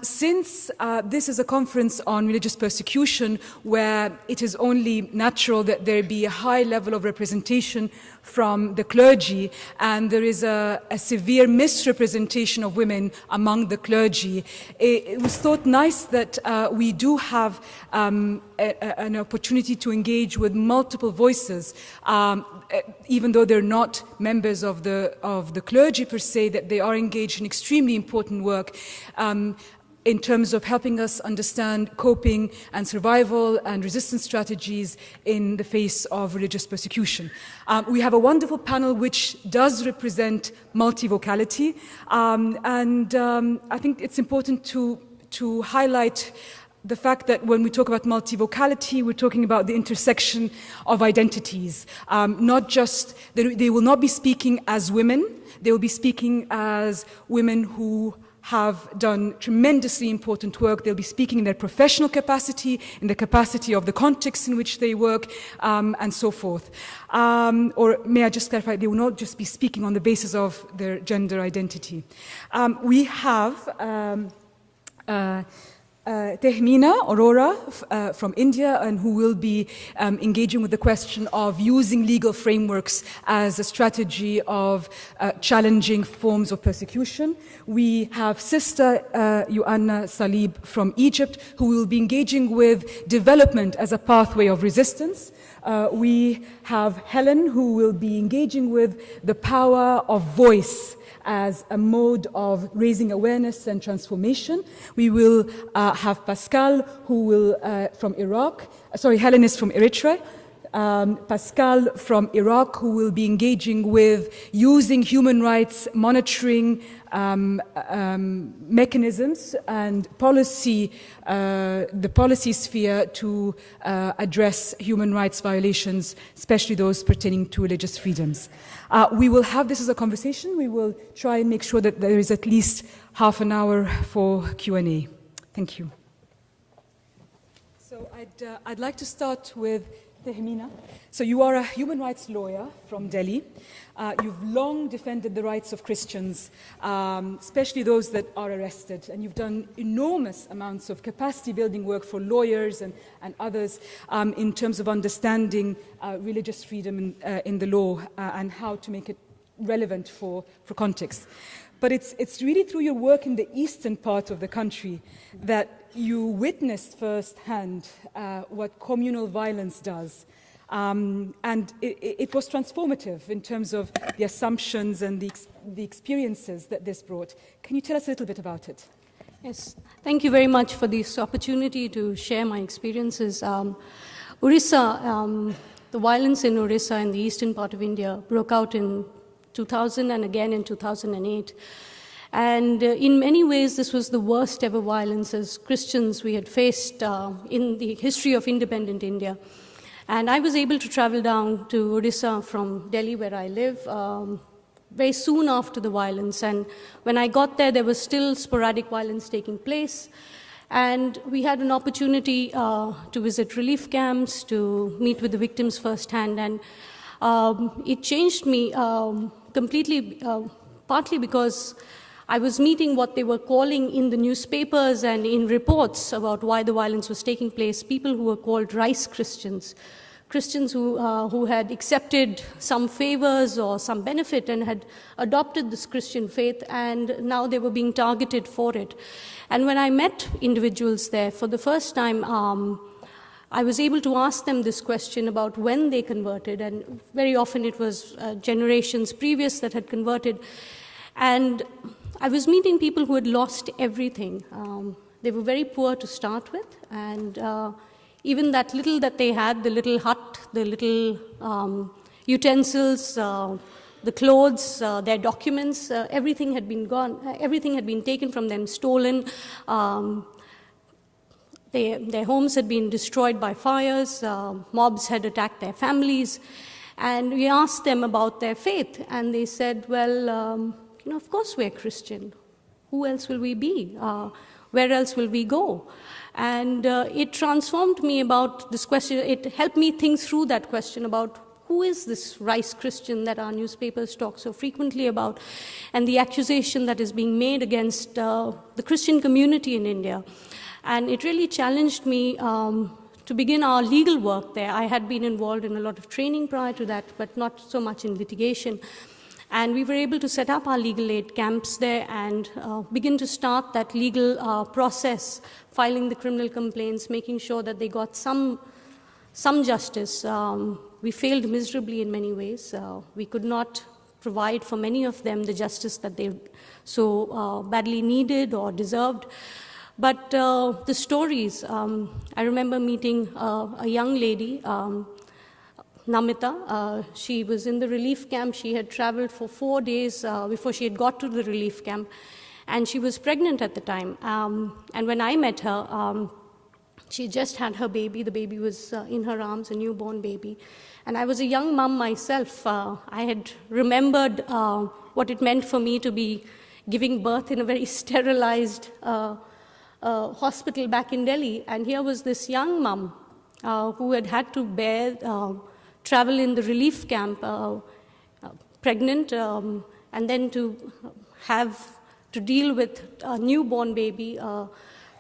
Since this is a conference on religious persecution, where it is only natural that there be a high level of representation from the clergy, and there is a severe misrepresentation of women among the clergy, it was thought nice that we do have an opportunity to engage with multiple voices, even though they're not members of the clergy per se, that they are engaged in extremely important work in terms of helping us understand coping and survival and resistance strategies in the face of religious persecution. We have a wonderful panel which does represent multivocality, and I think it's important to highlight the fact that when we talk about multivocality, we're talking about the intersection of identities. Not just, they will not be speaking as women, they will be speaking as women who have done tremendously important work. They'll be speaking in their professional capacity, in the capacity of the context in which they work, and so forth. Or may I just clarify, they will not just be speaking on the basis of their gender identity. We have Tehmina, Arora from India, and who will be engaging with the question of using legal frameworks as a strategy of challenging forms of persecution. We have Sister Joanna Salib from Egypt, who will be engaging with development as a pathway of resistance. We have Helen, who will be engaging with the power of voice as a mode of raising awareness and transformation. We will have Pascal, who will, from Iraq, Helen is from Eritrea. Pascal from Iraq, who will be engaging with using human rights monitoring mechanisms and policy, the policy sphere to address human rights violations, especially those pertaining to religious freedoms. We will have this as a conversation. We will try and make sure that there is at least half an hour for Q&A. Thank you. So I'd like to start with Tehmina. So you are a human rights lawyer from Delhi. You've long defended the rights of Christians, especially those that are arrested, and you've done enormous amounts of capacity building work for lawyers and others in terms of understanding religious freedom in the law and how to make it relevant for context. But it's really through your work in the eastern part of the country that you witnessed firsthand what communal violence does. And it was transformative in terms of the assumptions and the experiences that this brought. Can you tell us a little bit about it? Yes, thank you very much for this opportunity to share my experiences. Orissa, the violence in Orissa in the eastern part of India broke out in 2000 and again in 2008. And in many ways, this was the worst ever violence as Christians we had faced in the history of independent India. And I was able to travel down to Odisha from Delhi, where I live, very soon after the violence. And when I got there, there was still sporadic violence taking place. And we had an opportunity to visit relief camps, to meet with the victims firsthand. And it changed me completely, partly because I was meeting what they were calling in the newspapers and in reports about why the violence was taking place, people who were called rice Christians, Christians who had accepted some favors or some benefit and had adopted this Christian faith, and now they were being targeted for it. And when I met individuals there for the first time, I was able to ask them this question about when they converted, and very often it was generations previous that had converted. And I was meeting people who had lost everything. They were very poor to start with, and even that little that they had, the little hut, the little utensils, the clothes, their documents, everything had been gone. Everything had been taken from them, stolen. Their homes had been destroyed by fires. Mobs had attacked their families. And we asked them about their faith, and they said, well, of course we're Christian. Who else will we be? Where else will we go? And it transformed me about this question. It helped me think through that question about who is this rice Christian that our newspapers talk so frequently about, and the accusation that is being made against the Christian community in India. And it really challenged me to begin our legal work there. I had been involved in a lot of training prior to that, but not so much in litigation. And we were able to set up our legal aid camps there and begin to start that legal process, filing the criminal complaints, making sure that they got some justice. We failed miserably in many ways. We could not provide for many of them the justice that they so badly needed or deserved. But the stories, I remember meeting a young lady, Namita. She was in the relief camp. She had traveled for 4 days before she had got to the relief camp, and she was pregnant at the time. And when I met her, she just had her baby. The baby was in her arms, a newborn baby. And I was a young mom myself. I had remembered what it meant for me to be giving birth in a very sterilized hospital back in Delhi. And here was this young mom who had to bear travel in the relief camp, pregnant, and then to have to deal with a newborn baby.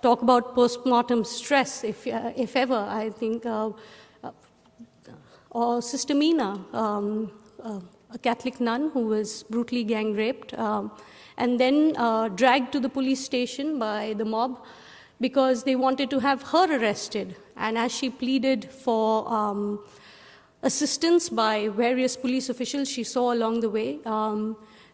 Talk about postmortem stress, if ever. I think, or Sister Mina, a Catholic nun who was brutally gang raped, and then dragged to the police station by the mob because they wanted to have her arrested. And as she pleaded for assistance by various police officials she saw along the way,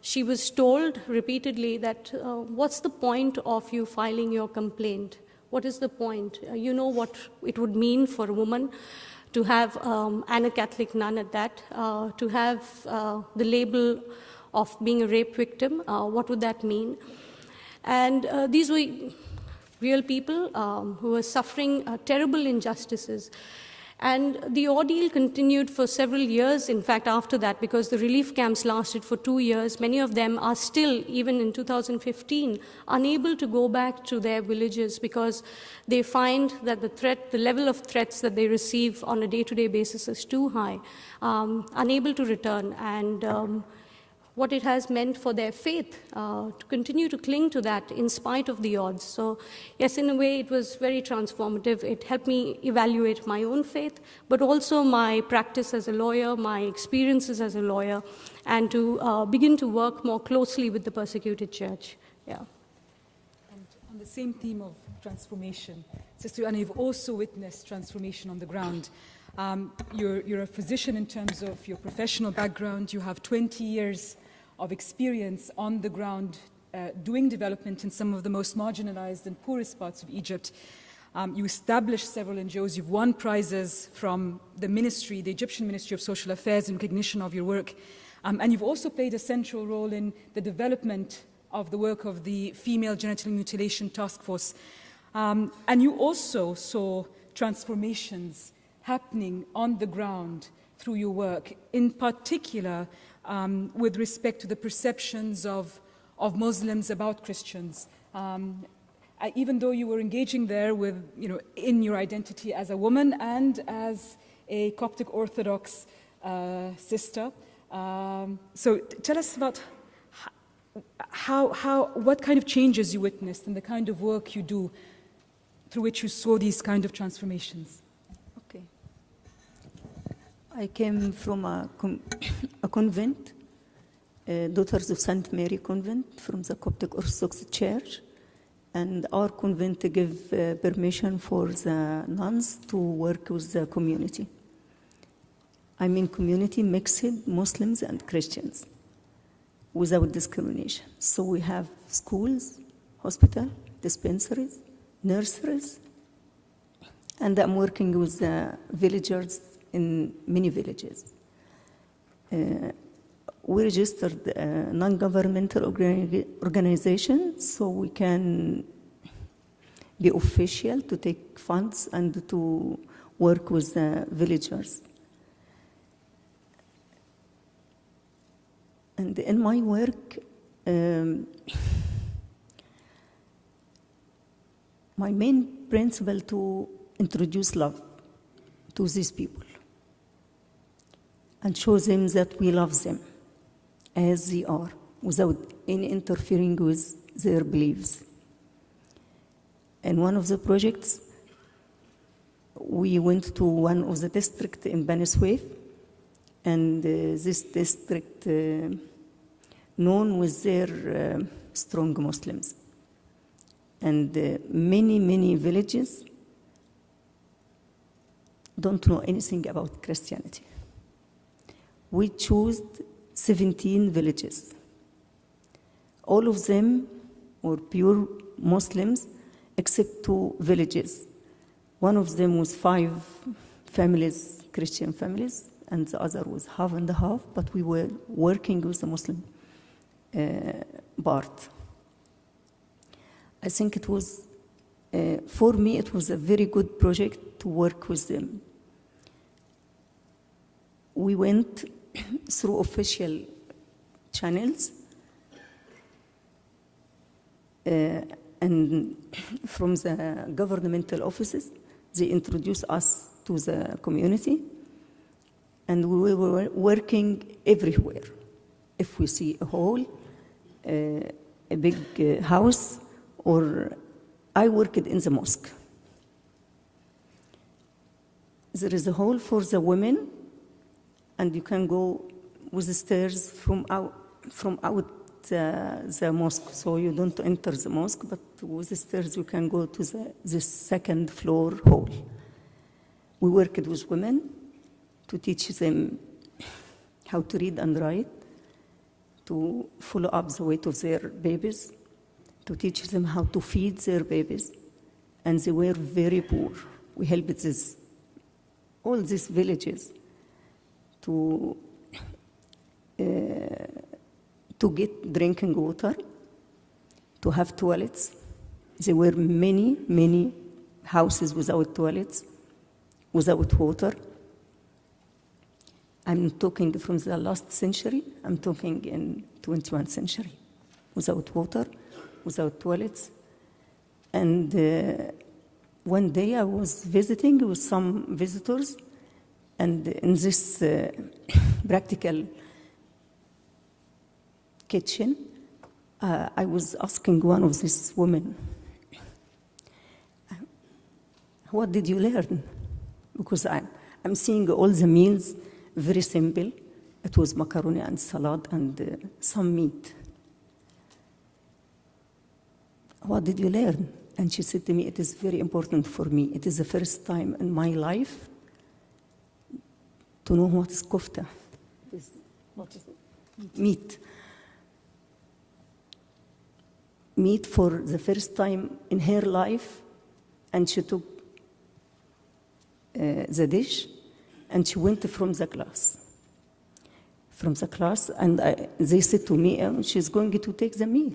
she was told repeatedly that, what's the point of you filing your complaint? What is the point? You know what it would mean for a woman to have, and a Catholic nun at that, to have the label of being a rape victim. What would that mean? And these were real people who were suffering terrible injustices. And the ordeal continued for several years, in fact, after that, because the relief camps lasted for 2 years. Many of them are still, even in 2015, unable to go back to their villages because they find that the level of threats that they receive on a day-to-day basis is too high, unable to return. And what it has meant for their faith, to continue to cling to that in spite of the odds. So yes, in a way, it was very transformative. It helped me evaluate my own faith, but also my practice as a lawyer, my experiences as a lawyer, and to begin to work more closely with the persecuted church. Yeah. And on the same theme of transformation, Sister Joanna, you've also witnessed transformation on the ground. You're a physician in terms of your professional background. You have 20 years of experience on the ground doing development in some of the most marginalized and poorest parts of Egypt. You established several NGOs. You've won prizes from the ministry, the Egyptian Ministry of Social Affairs, in recognition of your work. And you've also played a central role in the development of the work of the Female Genital Mutilation Task Force. And you also saw transformations happening on the ground through your work, in particular with respect to the perceptions of Muslims about Christians. Even though you were engaging there with, in your identity as a woman and as a Coptic Orthodox sister. So tell us about what kind of changes you witnessed and the kind of work you do through which you saw these kind of transformations. I came from a convent, Daughters of St. Mary Convent, from the Coptic Orthodox Church. And our convent gave permission for the nuns to work with the community. I mean community mixed Muslims and Christians without discrimination. So we have schools, hospital, dispensaries, nurseries, and I'm working with the villagers in many villages. We registered a non-governmental organization so we can be official to take funds and to work with the villagers. And in my work, my main principle to introduce love to these people. and show them that we love them as they are, without any interfering with their beliefs. In one of the projects, we went to one of the districts in Beni Suef, and this district known with their strong Muslims. And many villages don't know anything about Christianity. We chose 17 villages. All of them were pure Muslims, except 2 villages. One of them was 5 families, Christian families, and the other was half and half, but we were working with the Muslim part. I think it was, for me, it was a very good project to work with them. We went through official channels, and from the governmental offices, they introduced us to the community, and we were working everywhere. If we see a hall, a big house, or I worked in the mosque. There is a hall for the women, and you can go with the stairs from out the mosque, so you don't enter the mosque, but with the stairs you can go to the second floor hall. We worked with women to teach them how to read and write, to follow up the weight of their babies, to teach them how to feed their babies, and they were very poor. We helped all these villages to get drinking water, to have toilets. There were many houses without toilets, without water. I'm talking from the last century, I'm talking in 21st century, without water, without toilets. And one day I was visiting with some visitors, and in this practical kitchen, I was asking one of these women, what did you learn? Because I'm seeing all the meals very simple. It was macaroni and salad and some meat. What did you learn? And she said to me, it is very important for me. It is the first time in my life to know what is kofta. What is it? Meat. Meat for the first time in her life, and she took the dish, and she went from the class. And they said to me, she's going to take the meal.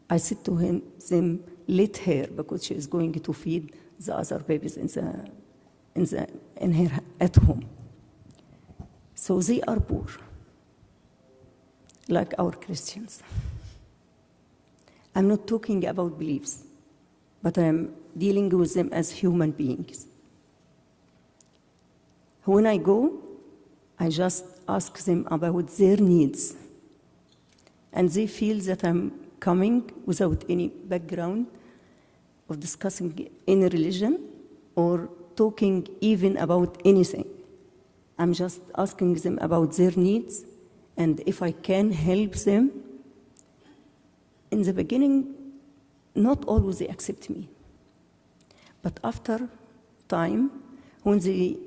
I said to them, let her, because she is going to feed the other babies in her at home. So they are poor, like our Christians. I'm not talking about beliefs, but I'm dealing with them as human beings. When I go, I just ask them about their needs, and they feel that I'm coming without any background of discussing any religion or talking even about anything. I'm just asking them about their needs, and if I can help them. In the beginning, not always they accept me. But after time, when they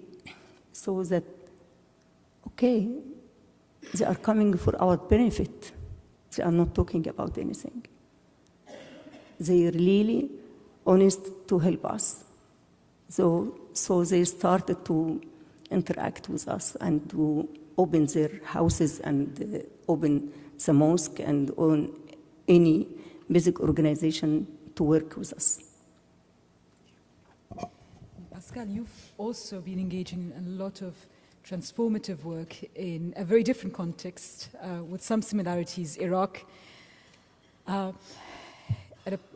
saw that, okay, they are coming for our benefit, they are not talking about anything. They are really honest to help us. So they started to interact with us and to open their houses and open the mosque and on any basic organization to work with us. Pascal, you've also been engaging in a lot of transformative work in a very different context, with some similarities. Iraq, at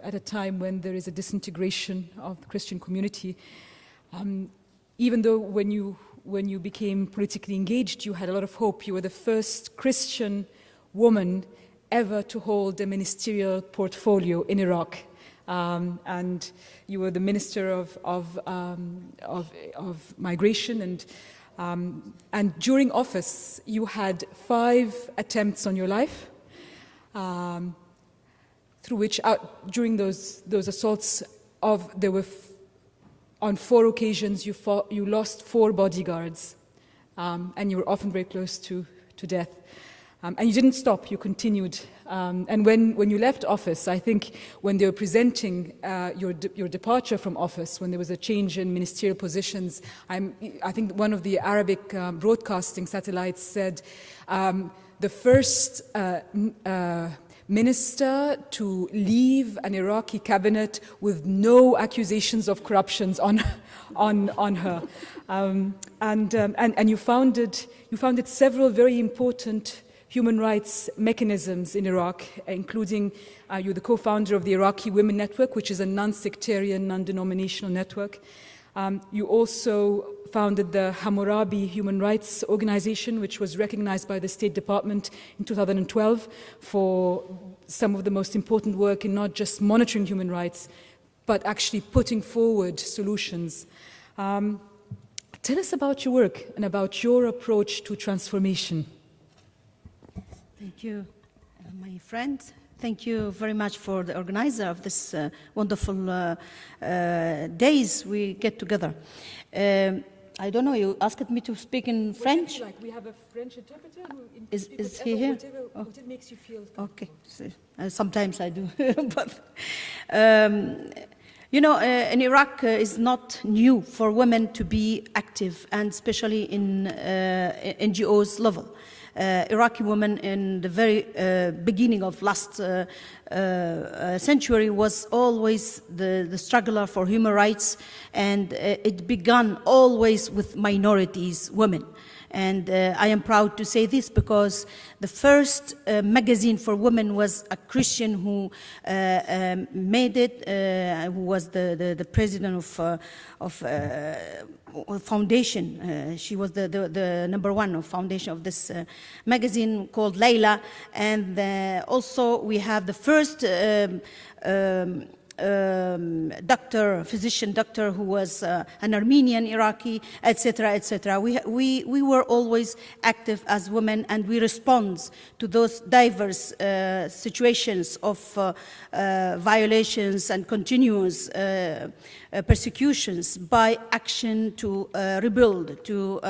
a time when there is a disintegration of the Christian community. even though when you became politically engaged, you had a lot of hope. You were the first Christian woman ever to hold a ministerial portfolio in Iraq. And you were the Minister of Migration, and during office you had 5 attempts on your life, through which during those assaults there were on 4 occasions you lost 4 bodyguards, and you were often very close to death. And you didn't stop, you continued. And when you left office, I think when they were presenting your departure from office, when there was a change in ministerial positions, I think one of the Arabic broadcasting satellites said, the first minister to leave an Iraqi cabinet with no accusations of corruptions on her. And you founded several very important human rights mechanisms in Iraq, including you're the co-founder of the Iraqi Women Network, which is a non-sectarian, non-denominational network. You also founded the Hammurabi Human Rights Organization, which was recognized by the State Department in 2012 for some of the most important work in not just monitoring human rights, but actually putting forward solutions. Tell us about your work and about your approach to transformation. Thank you, my friend. Thank you very much for the organizer of this wonderful days we get together. I don't know, you asked me to speak in French? Like, we have a French interpreter. Is he here? Whatever makes you feel. Okay, sometimes I do. But, you know, in Iraq is not new for women to be active, and especially in NGOs level. Iraqi women in the very beginning of last century was always the struggler for human rights, and it began always with minorities, women. And I am proud to say this because the first magazine for women was a Christian who made it, who was the president of foundation. She was the #1 of foundation of this magazine called Layla. And also we have the first physician doctor who was an Armenian Iraqi, etc., etc. We were always active as women, and we respond to those diverse situations of violations and continuous persecutions by action to rebuild, to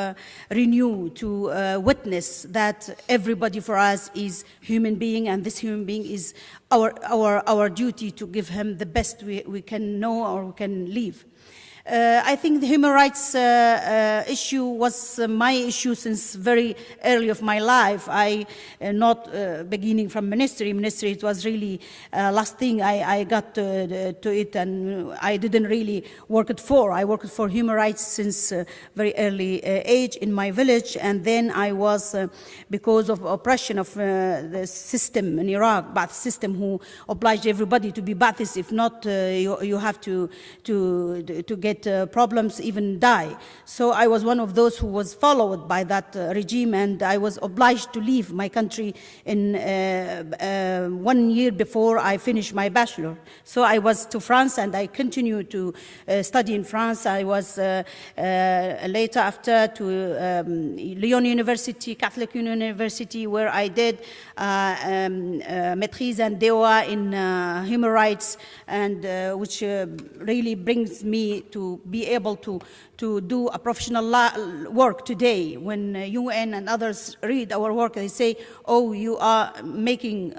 renew, to witness that everybody for us is human being, and this human being is our duty to give him the best we can know or we can live. I think the human rights issue was my issue since very early of my life. I not beginning from ministry. It was really last thing I got to it, and I didn't really work it for. I worked for human rights since very early age in my village, and then I was because of oppression of the system in Iraq, Ba'ath system, who obliged everybody to be Ba'athis. If not, you have to get problems, even die. So I was one of those who was followed by that regime, and I was obliged to leave my country in 1 year before I finished my bachelor. So I was to France, and I continued to study in France. I was later after to Lyon University, Catholic University, where I did Maîtrise and DOA in human rights, and which really brings me to be able to do a professional work today. When UN and others read our work, they say, oh, you are making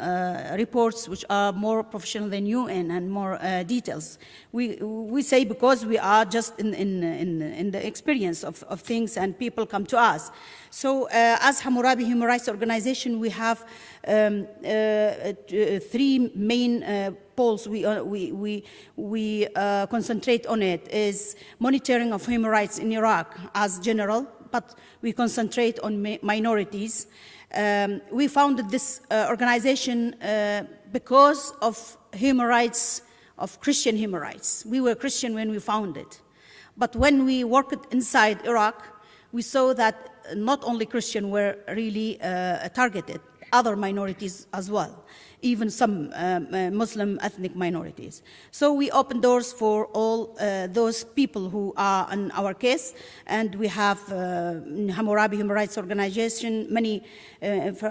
reports which are more professional than UN and more details. We say because we are just in the experience of things, and people come to us. So as Hammurabi Human Rights Organization, we have 3 main poles we concentrate on. It is monitoring of human rights in Iraq as general, but we concentrate on minorities. We founded this organization because of human rights, of Christian human rights. We were Christian when we founded. But when we worked inside Iraq, we saw that not only Christians were really targeted, other minorities as well, even some Muslim ethnic minorities. So we opened doors for all those people who are in our case, and we have Hammurabi Human Rights Organization, many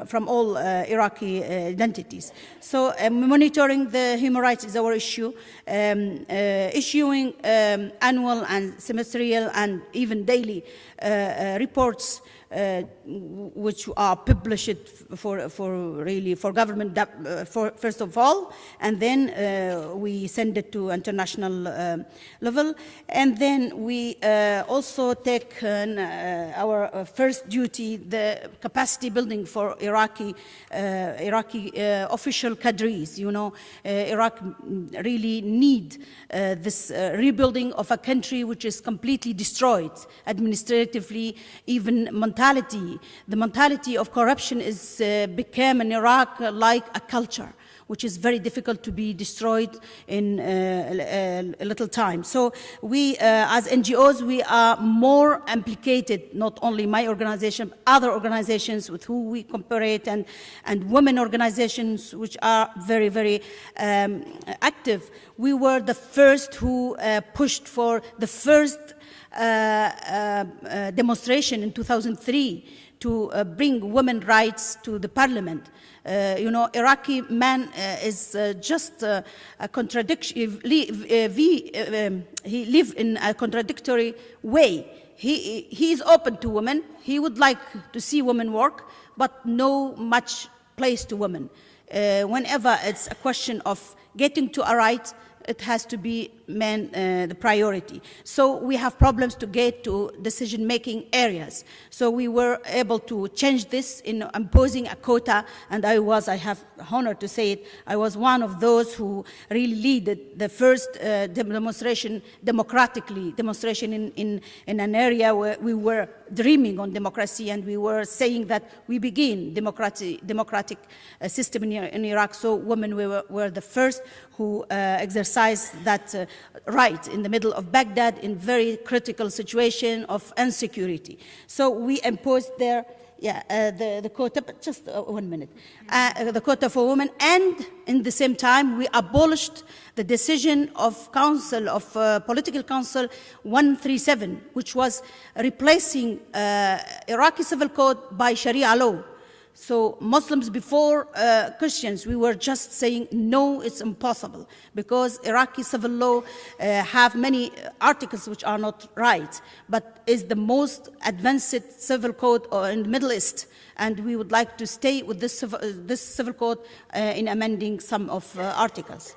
from all Iraqi identities. So monitoring the human rights is our issue, issuing annual and semestrial and even daily reports which are published for government first of all, and then we send it to international level, and then we also take our first duty, the capacity building for Iraqi official cadres. You know, Iraq really need this rebuilding of a country which is completely destroyed administratively, even the mentality of corruption is became in Iraq like a culture, which is very difficult to be destroyed in a little time. So we, as NGOs, we are more implicated, not only my organization, but other organizations with who we cooperate, and women organizations which are very, very active. We were the first who pushed for the first demonstration in 2003 to bring women's rights to the parliament. You know, Iraqi man is just a contradiction. He lives in a contradictory way. He is open to women. He would like to see women work, but no much place to women. Whenever it's a question of getting to a right, it has to be the priority. So we have problems to get to decision-making areas. So we were able to change this in imposing a quota, and I have honor to say it, I was one of those who really led the first demonstration in an area where we were dreaming on democracy, and we were saying that we begin democratic system in Iraq. So women were the first who exercised that right in the middle of Baghdad in very critical situation of insecurity. So we imposed there, the quota, but just 1 minute, the quota for women, and in the same time we abolished the decision of Political Council 137, which was replacing Iraqi civil code by Sharia law. So Muslims before Christians, we were just saying, no, it's impossible, because Iraqi civil law have many articles which are not right, but is the most advanced civil code in the Middle East. And we would like to stay with this civil code in amending some of articles.